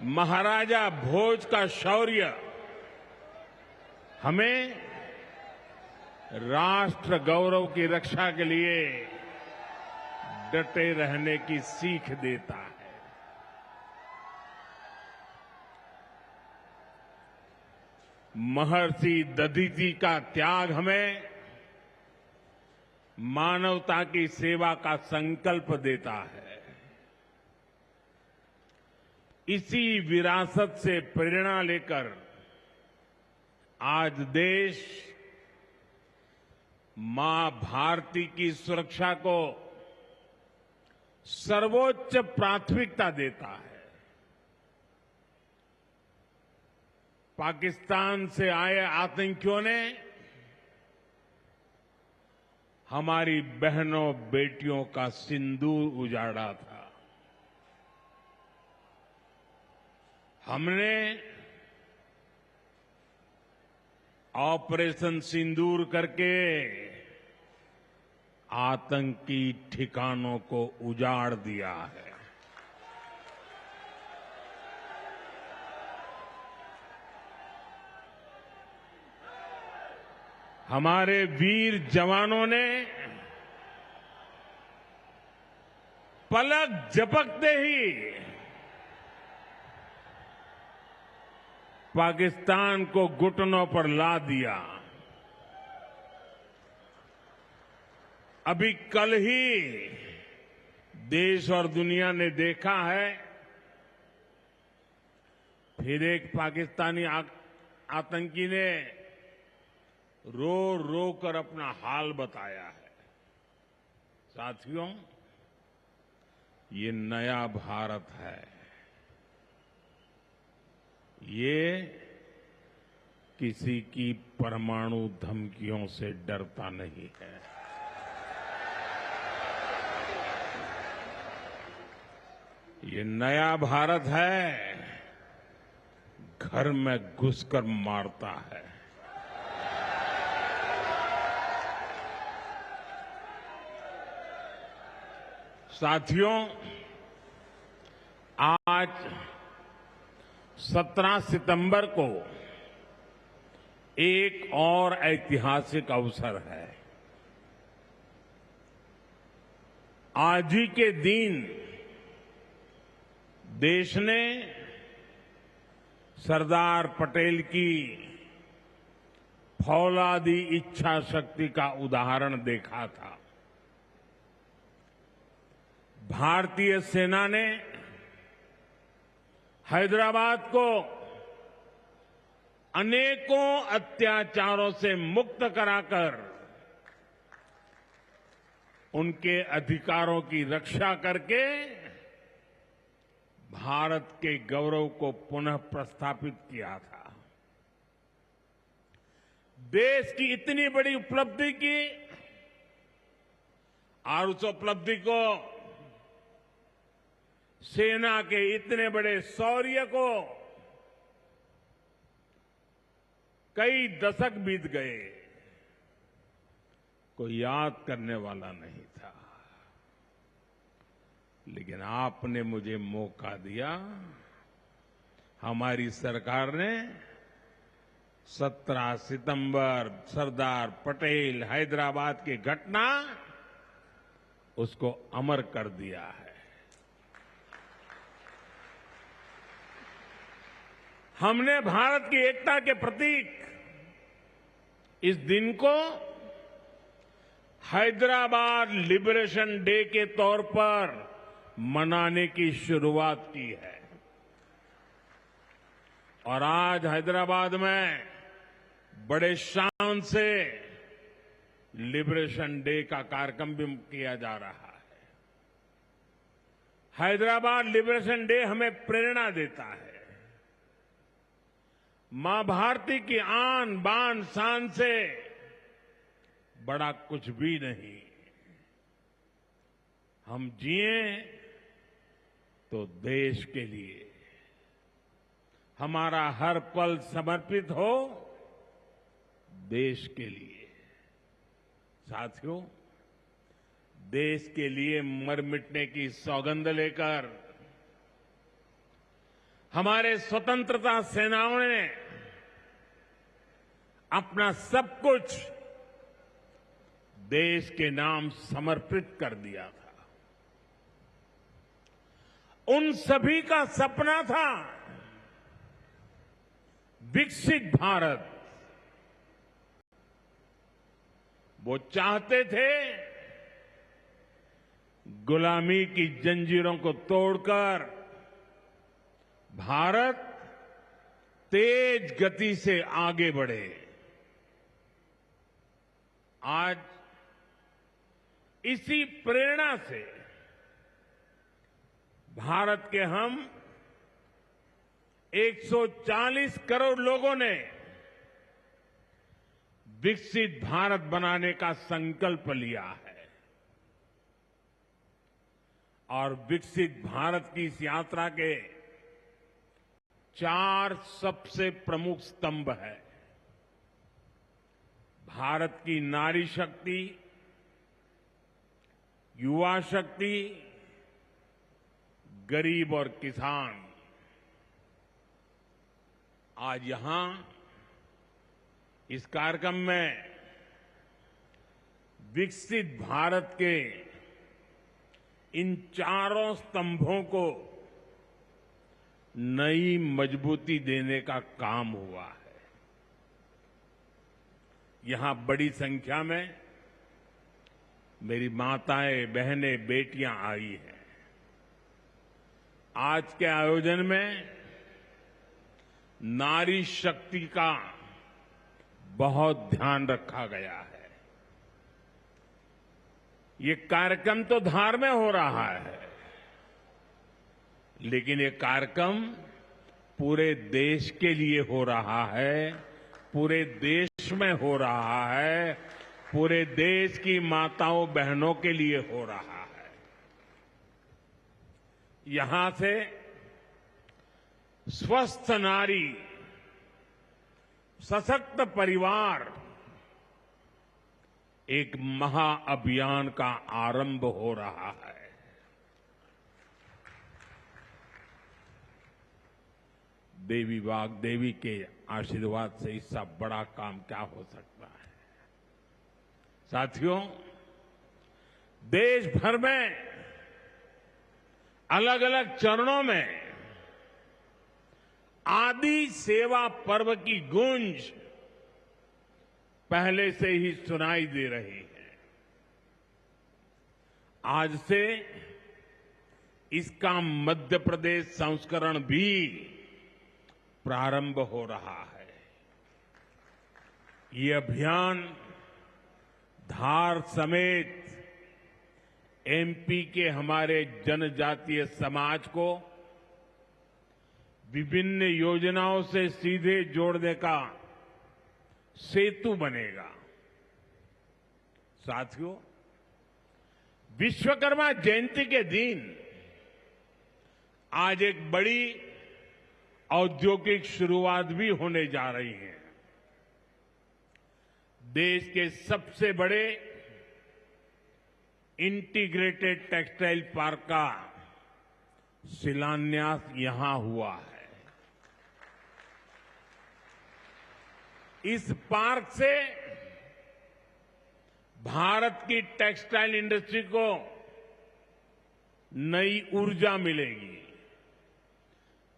महाराजा भोज का शौर्य हमें राष्ट्र गौरव की रक्षा के लिए डटे रहने की सीख देता है। महर्षि दधीचि का त्याग हमें मानवता की सेवा का संकल्प देता है। इसी विरासत से प्रेरणा लेकर आज देश मां भारती की सुरक्षा को सर्वोच्च प्राथमिकता देता है। पाकिस्तान से आए आतंकियों ने हमारी बहनों बेटियों का सिंदूर उजाड़ा था। हमने ऑपरेशन सिंदूर करके आतंकी ठिकानों को उजाड़ दिया है। हमारे वीर जवानों ने पलक झपकते ही पाकिस्तान को घुटनों पर ला दिया। अभी कल ही देश और दुनिया ने देखा है, फिर एक पाकिस्तानी आतंकी ने रो रो कर अपना हाल बताया है। साथियों, ये नया भारत है। ये किसी की परमाणु धमकियों से डरता नहीं है। ये नया भारत है, घर में घुसकर मारता है। साथियों, आज 17 सितंबर को एक और ऐतिहासिक अवसर है। आज ही के दिन देश ने सरदार पटेल की फौलादी इच्छा शक्ति का उदाहरण देखा था। भारतीय सेना ने हैदराबाद को अनेकों अत्याचारों से मुक्त कराकर उनके अधिकारों की रक्षा करके भारत के गौरव को पुनः प्रस्थापित किया था। देश की इतनी बड़ी उपलब्धि की और उस उपलब्धि को, सेना के इतने बड़े शौर्य को कई दशक बीत गए, कोई याद करने वाला नहीं था। लेकिन आपने मुझे मौका दिया। हमारी सरकार ने 17 सितंबर सरदार पटेल हैदराबाद की घटना, उसको अमर कर दिया है। हमने भारत की एकता के प्रतीक इस दिन को हैदराबाद लिबरेशन डे के तौर पर मनाने की शुरुआत की है। और आज हैदराबाद में बड़े शान से लिबरेशन डे का कार्यक्रम भी किया जा रहा है। हैदराबाद लिबरेशन डे हमें प्रेरणा देता है। मां भारती की आन बान शान से बड़ा कुछ भी नहीं। हम जिए तो देश के लिए, हमारा हर पल समर्पित हो देश के लिए। साथियों, देश के लिए मर मिटने की सौगंध लेकर हमारे स्वतंत्रता सेनाओं ने अपना सब कुछ देश के नाम समर्पित कर दिया था। उन सभी का सपना था विकसित भारत। वो चाहते थे गुलामी की जंजीरों को तोड़कर भारत तेज गति से आगे बढ़े। आज इसी प्रेरणा से भारत के हम 140 करोड़ लोगों ने विकसित भारत बनाने का संकल्प लिया है और विकसित भारत की इस यात्रा के 4 सबसे प्रमुख स्तंभ हैं। भारत की नारी शक्ति, युवा शक्ति, गरीब और किसान। आज यहां इस कार्यक्रम में विकसित भारत के इन चारों स्तंभों को नई मजबूती देने का काम हुआ है। यहां बड़ी संख्या में मेरी माताएं, बहनें, बेटियां आई हैं। आज के आयोजन में नारी शक्ति का बहुत ध्यान रखा गया है। ये कार्यक्रम तो धार में हो रहा है, लेकिन ये कार्यक्रम पूरे देश के लिए हो रहा है, पूरे देश में हो रहा है, पूरे देश की माताओं बहनों के लिए हो रहा है। यहां से स्वस्थ नारी, सशक्त परिवार एक महाअभियान का आरंभ हो रहा है। देवी वाग्देवी के आशीर्वाद से इससे बड़ा काम क्या हो सकता है। साथियों, देश भर में अलग अलग चरणों में आदि सेवा पर्व की गूंज पहले से ही सुनाई दे रही है। आज से इसका मध्य प्रदेश संस्करण भी प्रारंभ हो रहा है। ये अभियान धार समेत एमपी के हमारे जनजातीय समाज को विभिन्न योजनाओं से सीधे जोड़ने का सेतु बनेगा। साथियों, विश्वकर्मा जयंती के दिन आज एक बड़ी औद्योगिक शुरुआत भी होने जा रही है। देश के सबसे बड़े इंटीग्रेटेड टेक्सटाइल पार्क का शिलान्यास यहां हुआ है। इस पार्क से भारत की टेक्सटाइल इंडस्ट्री को नई ऊर्जा मिलेगी,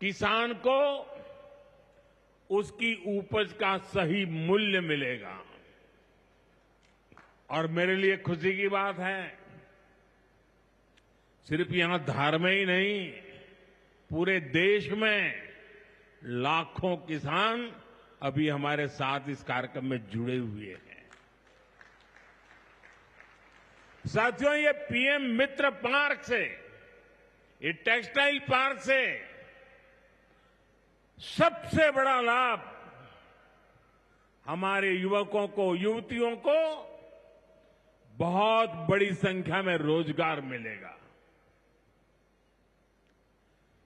किसान को उसकी उपज का सही मूल्य मिलेगा। और मेरे लिए खुशी की बात है, सिर्फ यहां धार में ही नहीं, पूरे देश में लाखों किसान अभी हमारे साथ इस कार्यक्रम में जुड़े हुए हैं। साथियों, ये पीएम मित्र पार्क से, ये टेक्सटाइल पार्क से सबसे बड़ा लाभ हमारे युवकों को, युवतियों को बहुत बड़ी संख्या में रोजगार मिलेगा।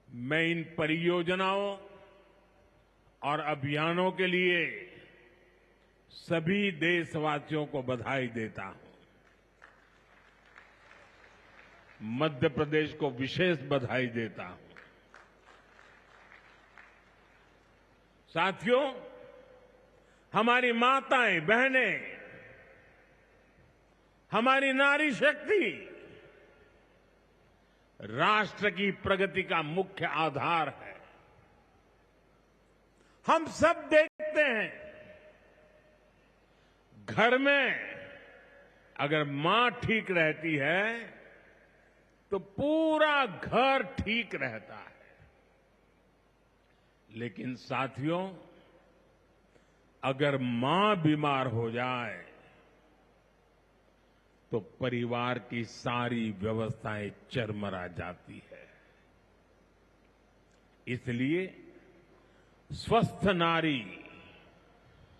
मैं इन परियोजनाओं और अभियानों के लिए सभी देशवासियों को बधाई देता हूं। मध्य प्रदेश को विशेष बधाई देता हूं। साथियों, हमारी माताएं, बहनें, हमारी नारी शक्ति राष्ट्र की प्रगति का मुख्य आधार है। हम सब देखते हैं, घर में अगर मां ठीक रहती है तो पूरा घर ठीक रहता है। लेकिन साथियों, अगर मां बीमार हो जाए तो परिवार की सारी व्यवस्थाएं चरमरा जाती है। इसलिए स्वस्थ नारी,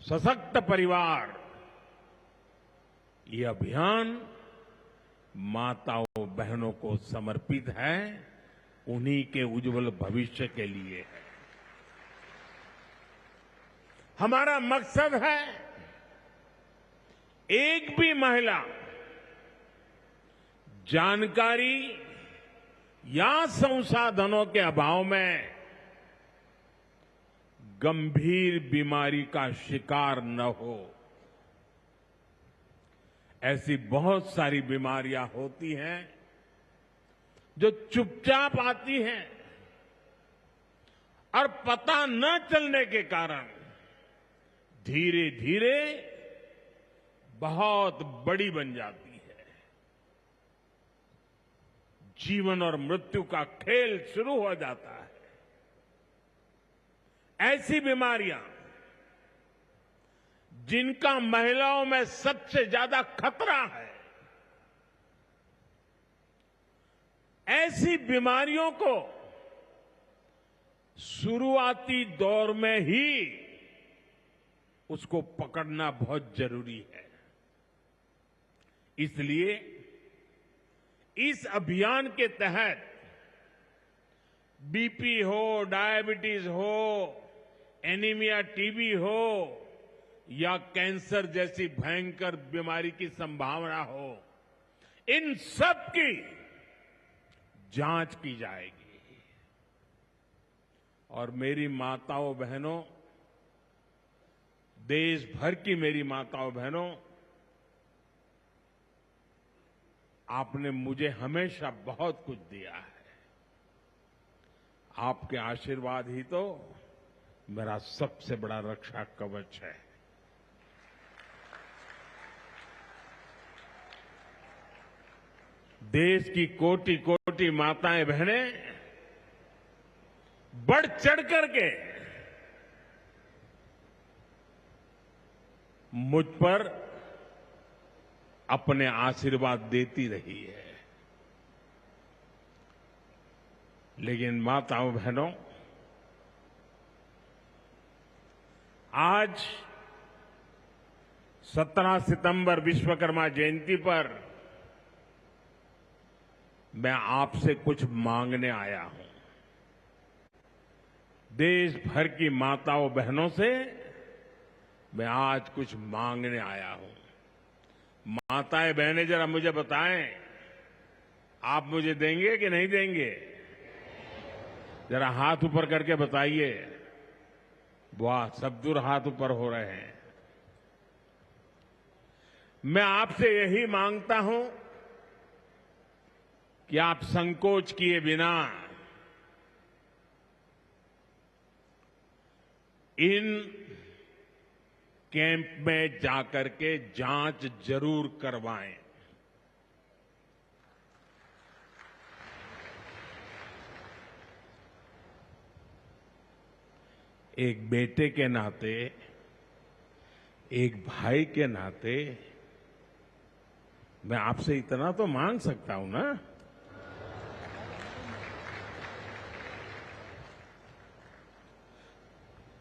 सशक्त परिवार, ये अभियान माताओं बहनों को समर्पित है, उन्हीं के उज्जवल भविष्य के लिए है। हमारा मकसद है एक भी महिला जानकारी या संसाधनों के अभाव में गंभीर बीमारी का शिकार न हो। ऐसी बहुत सारी बीमारियां होती हैं जो चुपचाप आती हैं और पता न चलने के कारण धीरे धीरे बहुत बड़ी बन जाती है। जीवन और मृत्यु का खेल शुरू हो जाता है। ऐसी बीमारियां जिनका महिलाओं में सबसे ज्यादा खतरा है, ऐसी बीमारियों को शुरुआती दौर में ही उसको पकड़ना बहुत जरूरी है। इसलिए इस अभियान के तहत बीपी हो, डायबिटीज हो, एनीमिया, टीबी हो या कैंसर जैसी भयंकर बीमारी की संभावना हो, इन सब की जांच की जाएगी। और मेरी माताओं बहनों, देश भर की मेरी माताओं बहनों, आपने मुझे हमेशा बहुत कुछ दिया है। आपके आशीर्वाद ही तो मेरा सबसे बड़ा रक्षा कवच है। देश की कोटि कोटि माताएं बहनें बढ़ चढ़ करके मुझ पर अपने आशीर्वाद देती रही है। लेकिन माताओं बहनों, आज 17 सितंबर विश्वकर्मा जयंती पर मैं आपसे कुछ मांगने आया हूं। देश भर की माताओं बहनों से मैं आज कुछ मांगने आया हूं। माताएं बहनें, जरा मुझे बताएं, आप मुझे देंगे कि नहीं देंगे? जरा हाथ ऊपर करके बताइए। वाह, सब दूर हाथ ऊपर हो रहे हैं। मैं आपसे यही मांगता हूं कि आप संकोच किए बिना इन कैंप में जाकर के जांच जरूर करवाएं। एक बेटे के नाते, एक भाई के नाते मैं आपसे इतना तो मांग सकता हूं ना।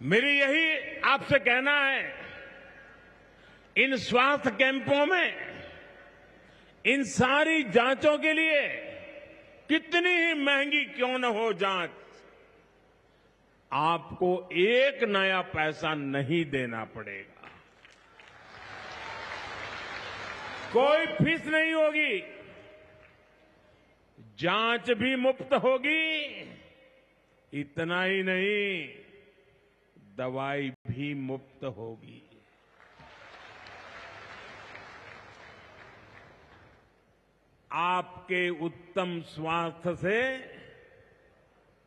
मेरी यही आपसे कहना है, इन स्वास्थ्य कैंपों में इन सारी जांचों के लिए कितनी ही महंगी क्यों न हो जांच, आपको एक नया पैसा नहीं देना पड़ेगा। कोई फीस नहीं होगी, जांच भी मुफ्त होगी। इतना ही नहीं, दवाई भी मुफ्त होगी। आपके उत्तम स्वास्थ्य से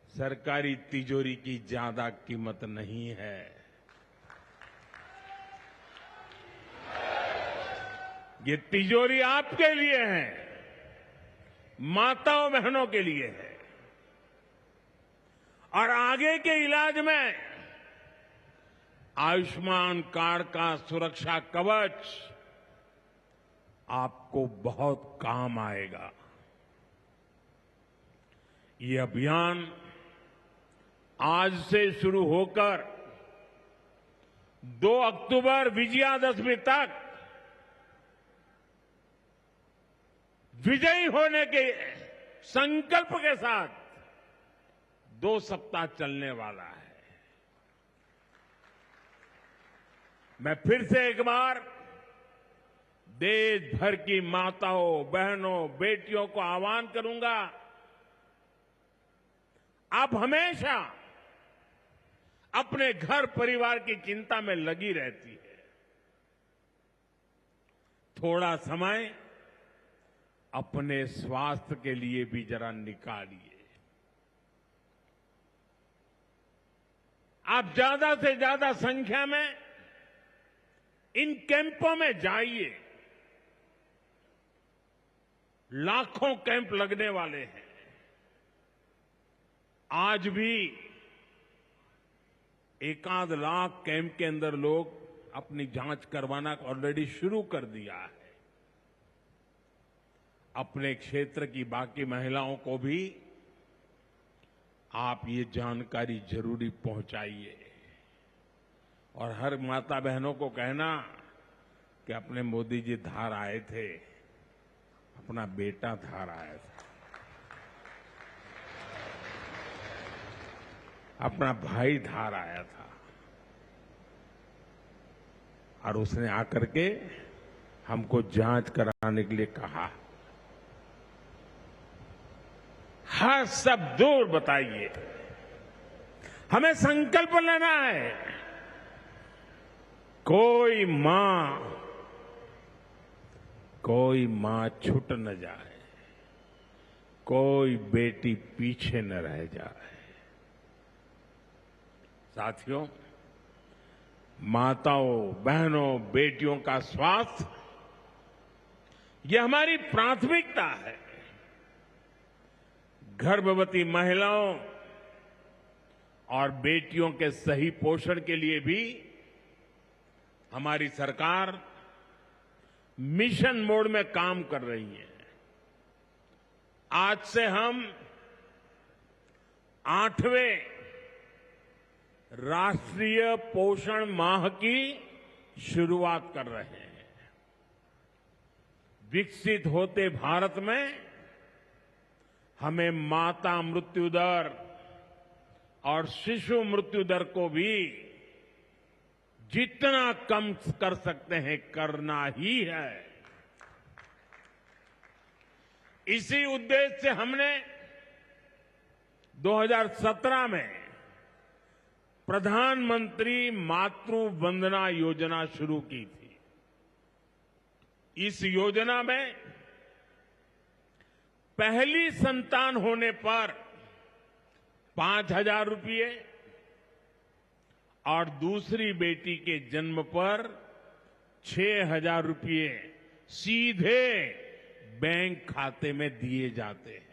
सरकारी तिजोरी की ज्यादा कीमत नहीं है। ये तिजोरी आपके लिए है, माताओं बहनों के लिए है। और आगे के इलाज में आयुष्मान कार्ड का सुरक्षा कवच आपको बहुत काम आएगा। ये अभियान आज से शुरू होकर 2 अक्टूबर विजयादशमी तक विजयी होने के संकल्प के साथ 2 सप्ताह चलने वाला है। मैं फिर से एक बार देश भर की माताओं, बहनों, बेटियों को आह्वान करूंगा, आप हमेशा अपने घर परिवार की चिंता में लगी रहती है। थोड़ा समय अपने स्वास्थ्य के लिए भी जरा निकालिए। आप ज्यादा से ज्यादा संख्या में इन कैंपों में जाइए। लाखों कैंप लगने वाले हैं। आज भी 1 लाख कैंप के अंदर लोग अपनी जांच करवाना ऑलरेडी शुरू कर दिया है। अपने क्षेत्र की बाकी महिलाओं को भी आप ये जानकारी जरूरी पहुंचाइए। और हर माता बहनों को कहना कि अपने मोदी जी धार आए थे, अपना बेटा धार आया था, अपना भाई धार आया था, और उसने आकर के हमको जांच कराने के लिए कहा। हर सब दूर बताइए। हमें संकल्प लेना है, कोई मां छूट न जाए, कोई बेटी पीछे न रह जाए। साथियों, माताओं, बहनों, बेटियों का स्वास्थ्य ये हमारी प्राथमिकता है। गर्भवती महिलाओं और बेटियों के सही पोषण के लिए भी हमारी सरकार मिशन मोड में काम कर रही है। आज से हम 8वें राष्ट्रीय पोषण माह की शुरुआत कर रहे हैं। विकसित होते भारत में हमें माता मृत्यु दर और शिशु मृत्यु दर को भी जितना कम कर सकते हैं करना ही है। इसी उद्देश्य से हमने 2017 में प्रधानमंत्री मातृ वंदना योजना शुरू की थी। इस योजना में पहली संतान होने पर 5,000 रुपये और दूसरी बेटी के जन्म पर 6,000 रुपये सीधे बैंक खाते में दिए जाते हैं।